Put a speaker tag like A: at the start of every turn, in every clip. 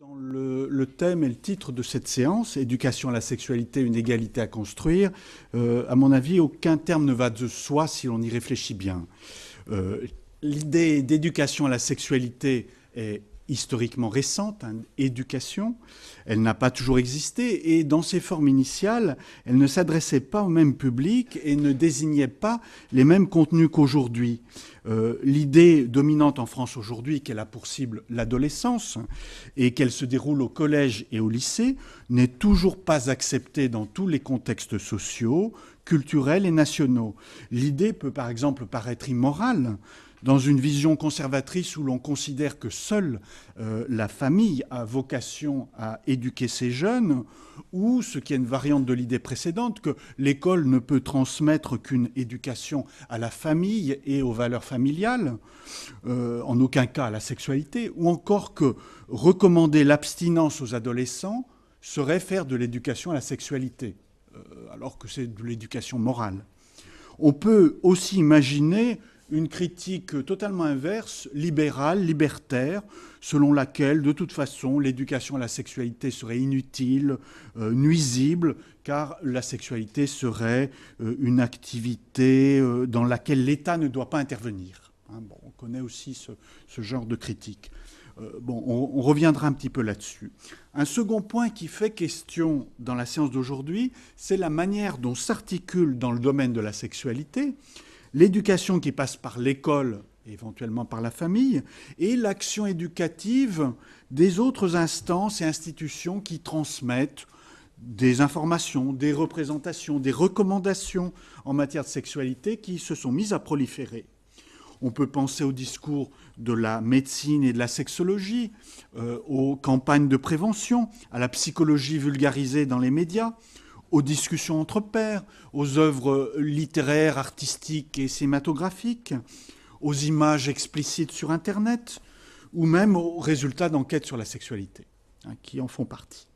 A: Dans le thème et le titre de cette séance, éducation à la sexualité, une égalité à construire, à mon avis, aucun terme ne va de soi si l'on y réfléchit bien. L'idée d'éducation à la sexualité est historiquement récente, hein, éducation. Elle n'a pas toujours existé et dans ses formes initiales, elle ne s'adressait pas au même public et ne désignait pas les mêmes contenus qu'aujourd'hui. L'idée dominante en France aujourd'hui, qu'elle a pour cible l'adolescence et qu'elle se déroule au collège et au lycée, n'est toujours pas acceptée dans tous les contextes sociaux, culturels et nationaux. L'idée peut par exemple paraître immorale dans une vision conservatrice où l'on considère que seule la famille a vocation à éduquer ses jeunes, ou, ce qui est une variante de l'idée précédente, que l'école ne peut transmettre qu'une éducation à la famille et aux valeurs familiales, en aucun cas à la sexualité, ou encore que recommander l'abstinence aux adolescents serait faire de l'éducation à la sexualité, alors que c'est de l'éducation morale. On peut aussi imaginer une critique totalement inverse, libérale, libertaire, selon laquelle, de toute façon, l'éducation à la sexualité serait inutile, nuisible, car la sexualité serait une activité dans laquelle l'État ne doit pas intervenir. Bon, on connaît aussi ce genre de critique. On reviendra un petit peu là-dessus. Un second point qui fait question dans la séance d'aujourd'hui, c'est la manière dont s'articule dans le domaine de la sexualité l'éducation qui passe par l'école, éventuellement par la famille, et l'action éducative des autres instances et institutions qui transmettent des informations, des représentations, des recommandations en matière de sexualité qui se sont mises à proliférer. On peut penser au discours de la médecine et de la sexologie, aux campagnes de prévention, à la psychologie vulgarisée dans les médias, aux discussions entre pairs, aux œuvres littéraires, artistiques et cinématographiques, aux images explicites sur Internet, ou même aux résultats d'enquêtes sur la sexualité, hein, qui en font partie.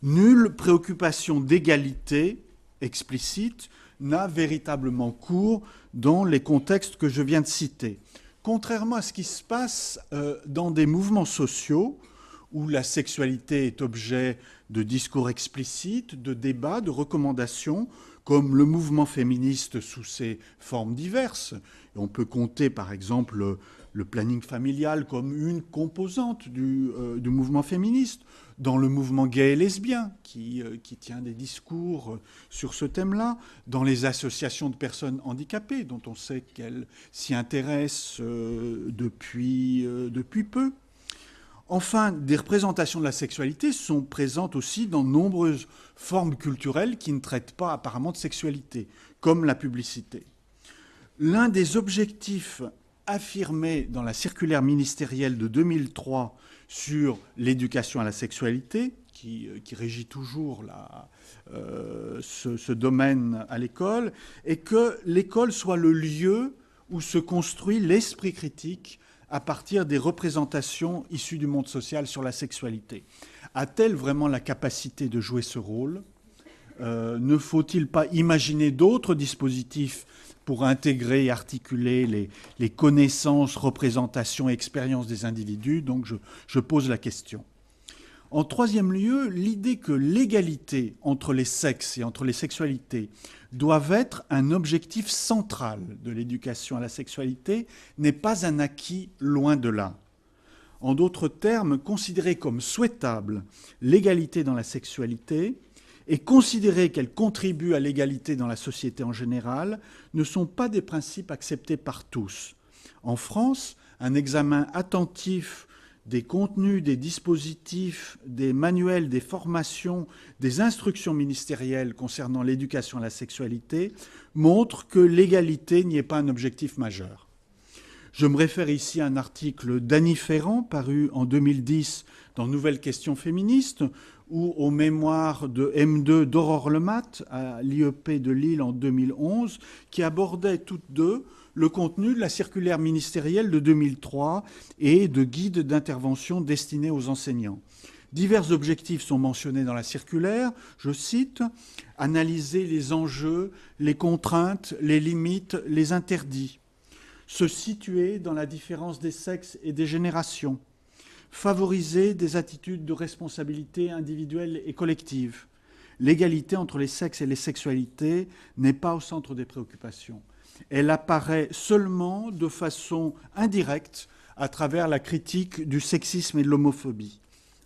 A: Nulle préoccupation d'égalité explicite n'a véritablement cours dans les contextes que je viens de citer. Contrairement à ce qui se passe dans des mouvements sociaux où la sexualité est objet de discours explicites, de débats, de recommandations, comme le mouvement féministe sous ses formes diverses. Et on peut compter par exemple le planning familial comme une composante du mouvement féministe, dans le mouvement gay et lesbien qui tient des discours sur ce thème-là, dans les associations de personnes handicapées dont on sait qu'elles s'y intéressent depuis peu. Enfin, des représentations de la sexualité sont présentes aussi dans de nombreuses formes culturelles qui ne traitent pas apparemment de sexualité, comme la publicité. L'un des objectifs affirmés dans la circulaire ministérielle de 2003 sur l'éducation à la sexualité, qui régit toujours ce domaine à l'école, est que l'école soit le lieu où se construit l'esprit critique à partir des représentations issues du monde social sur la sexualité. A-t-elle vraiment la capacité de jouer ce rôle ? Ne faut-il pas imaginer d'autres dispositifs pour intégrer et articuler les connaissances, représentations et expériences des individus ? Donc je pose la question. En troisième lieu, l'idée que l'égalité entre les sexes et entre les sexualités doivent être un objectif central de l'éducation à la sexualité n'est pas un acquis, loin de là. En d'autres termes, considérer comme souhaitable l'égalité dans la sexualité et considérer qu'elle contribue à l'égalité dans la société en général ne sont pas des principes acceptés par tous. En France, un examen attentif des contenus, des dispositifs, des manuels, des formations, des instructions ministérielles concernant l'éducation à la sexualité montre que l'égalité n'y est pas un objectif majeur. Je me réfère ici à un article d'Annie Ferrand paru en 2010 dans Nouvelles questions féministes ou aux mémoires de M2 d'Aurore Lemat à l'IEP de Lille en 2011 qui abordaient toutes deux le contenu de la circulaire ministérielle de 2003 et de guides d'intervention destinés aux enseignants. Divers objectifs sont mentionnés dans la circulaire, je cite, « analyser les enjeux, les contraintes, les limites, les interdits », se situer dans la différence des sexes et des générations, favoriser des attitudes de responsabilité individuelle et collective. L'égalité entre les sexes et les sexualités n'est pas au centre des préoccupations. Elle apparaît seulement de façon indirecte à travers la critique du sexisme et de l'homophobie.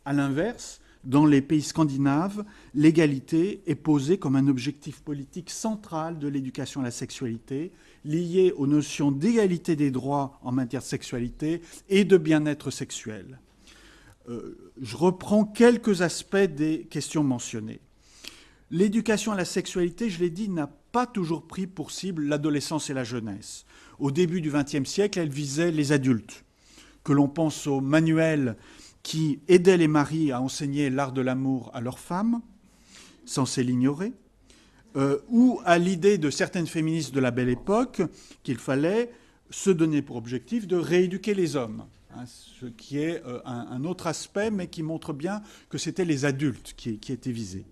A: À l'inverse, dans les pays scandinaves, l'égalité est posée comme un objectif politique central de l'éducation à la sexualité, lié aux notions d'égalité des droits en matière de sexualité et de bien-être sexuel. Je reprends quelques aspects des questions mentionnées. L'éducation à la sexualité, je l'ai dit, n'a pas toujours pris pour cible l'adolescence et la jeunesse. Au début du XXe siècle, elle visait les adultes. Que l'on pense aux manuels qui aidaient les maris à enseigner l'art de l'amour à leurs femmes, censés l'ignorer, ou à l'idée de certaines féministes de la Belle Époque qu'il fallait se donner pour objectif de rééduquer les hommes, ce qui est un autre aspect, mais qui montre bien que c'était les adultes qui étaient visés.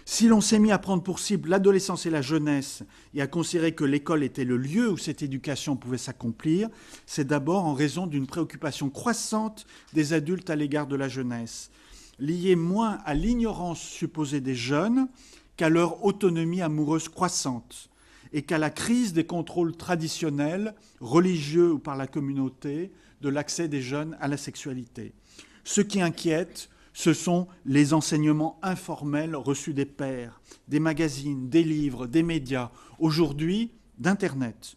A: Si l'on s'est mis à prendre pour cible l'adolescence et la jeunesse et à considérer que l'école était le lieu où cette éducation pouvait s'accomplir, c'est d'abord en raison d'une préoccupation croissante des adultes à l'égard de la jeunesse, liée moins à l'ignorance supposée des jeunes qu'à leur autonomie amoureuse croissante et qu'à la crise des contrôles traditionnels, religieux ou par la communauté, de l'accès des jeunes à la sexualité. Ce qui inquiète, ce sont les enseignements informels reçus des pairs, des magazines, des livres, des médias, aujourd'hui d'Internet,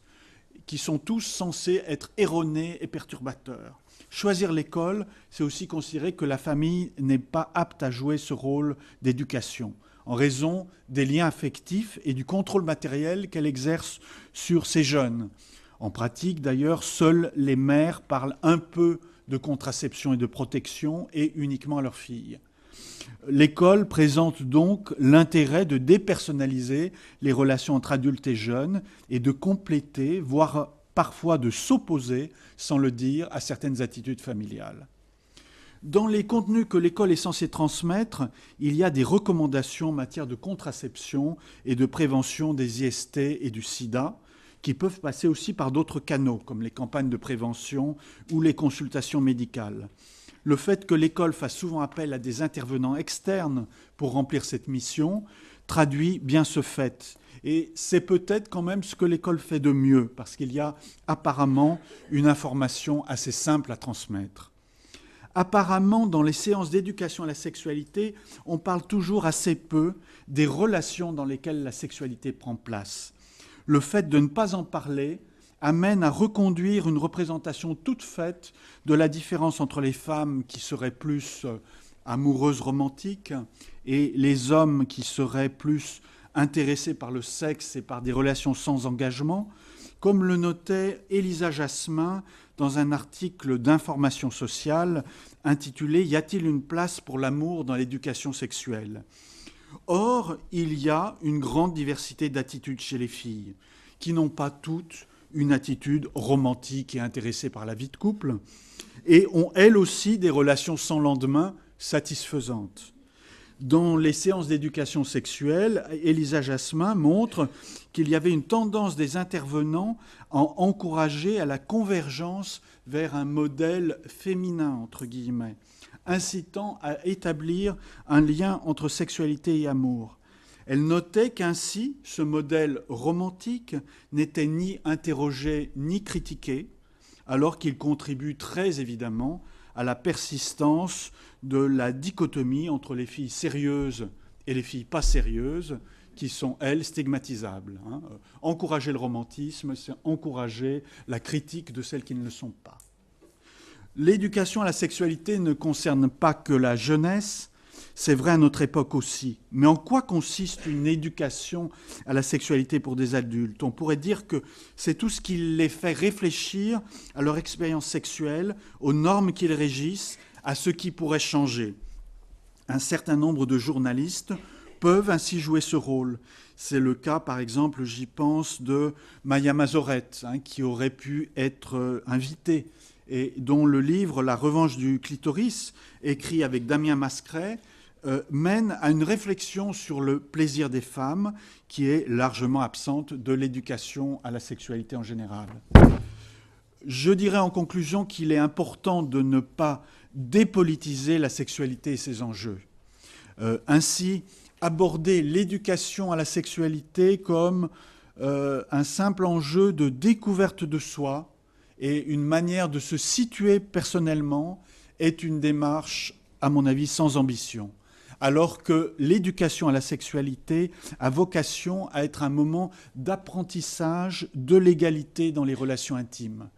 A: qui sont tous censés être erronés et perturbateurs. Choisir l'école, c'est aussi considérer que la famille n'est pas apte à jouer ce rôle d'éducation, en raison des liens affectifs et du contrôle matériel qu'elle exerce sur ces jeunes. En pratique, d'ailleurs, seules les mères parlent un peu de contraception et de protection, et uniquement à leurs filles. L'école présente donc l'intérêt de dépersonnaliser les relations entre adultes et jeunes et de compléter, voire parfois de s'opposer, sans le dire, à certaines attitudes familiales. Dans les contenus que l'école est censée transmettre, il y a des recommandations en matière de contraception et de prévention des IST et du sida, qui peuvent passer aussi par d'autres canaux, comme les campagnes de prévention ou les consultations médicales. Le fait que l'école fasse souvent appel à des intervenants externes pour remplir cette mission traduit bien ce fait. Et c'est peut-être quand même ce que l'école fait de mieux, parce qu'il y a apparemment une information assez simple à transmettre. Apparemment, dans les séances d'éducation à la sexualité, on parle toujours assez peu des relations dans lesquelles la sexualité prend place. Le fait de ne pas en parler amène à reconduire une représentation toute faite de la différence entre les femmes qui seraient plus amoureuses romantiques et les hommes qui seraient plus intéressés par le sexe et par des relations sans engagement, comme le notait Élisa Jasmin dans un article d'Information sociale intitulé « Y a-t-il une place pour l'amour dans l'éducation sexuelle ?» Or, il y a une grande diversité d'attitudes chez les filles, qui n'ont pas toutes une attitude romantique et intéressée par la vie de couple, et ont elles aussi des relations sans lendemain satisfaisantes. Dans les séances d'éducation sexuelle, Élisa Jasmin montre qu'il y avait une tendance des intervenants à encourager à la convergence vers un modèle féminin, entre guillemets, incitant à établir un lien entre sexualité et amour. Elle notait qu'ainsi, ce modèle romantique n'était ni interrogé ni critiqué, alors qu'il contribue très évidemment à la persistance de la dichotomie entre les filles sérieuses et les filles pas sérieuses, qui sont, elles, stigmatisables. Encourager le romantisme, c'est encourager la critique de celles qui ne le sont pas. L'éducation à la sexualité ne concerne pas que la jeunesse, c'est vrai à notre époque aussi. Mais en quoi consiste une éducation à la sexualité pour des adultes ? On pourrait dire que c'est tout ce qui les fait réfléchir à leur expérience sexuelle, aux normes qui les régissent, à ce qui pourrait changer. Un certain nombre de journalistes peuvent ainsi jouer ce rôle. C'est le cas, par exemple, j'y pense, de Maya Mazorette, qui aurait pu être invitée, et dont le livre « La revanche du clitoris », écrit avec Damien Mascret, mène à une réflexion sur le plaisir des femmes qui est largement absente de l'éducation à la sexualité en général. Je dirais en conclusion qu'il est important de ne pas dépolitiser la sexualité et ses enjeux. Ainsi, aborder l'éducation à la sexualité comme un simple enjeu de découverte de soi et une manière de se situer personnellement est une démarche, à mon avis, sans ambition. Alors que l'éducation à la sexualité a vocation à être un moment d'apprentissage de l'égalité dans les relations intimes.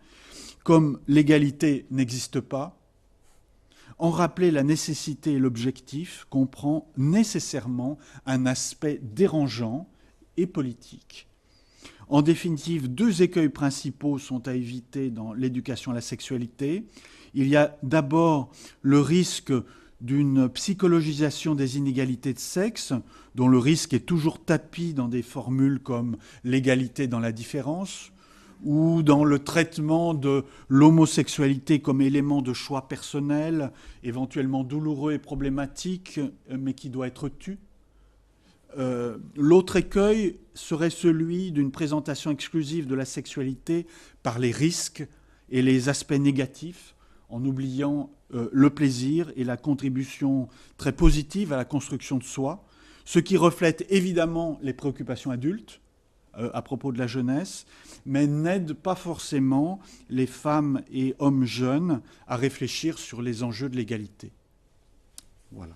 A: Comme l'égalité n'existe pas, en rappeler la nécessité et l'objectif comprend nécessairement un aspect dérangeant et politique. En définitive, deux écueils principaux sont à éviter dans l'éducation à la sexualité. Il y a d'abord le risque d'une psychologisation des inégalités de sexe, dont le risque est toujours tapi dans des formules comme l'égalité dans la différence, ou dans le traitement de l'homosexualité comme élément de choix personnel, éventuellement douloureux et problématique, mais qui doit être tu. L'autre écueil serait celui d'une présentation exclusive de la sexualité par les risques et les aspects négatifs, en oubliant le plaisir et la contribution très positive à la construction de soi, ce qui reflète évidemment les préoccupations adultes à propos de la jeunesse, mais n'aide pas forcément les femmes et hommes jeunes à réfléchir sur les enjeux de l'égalité. Voilà.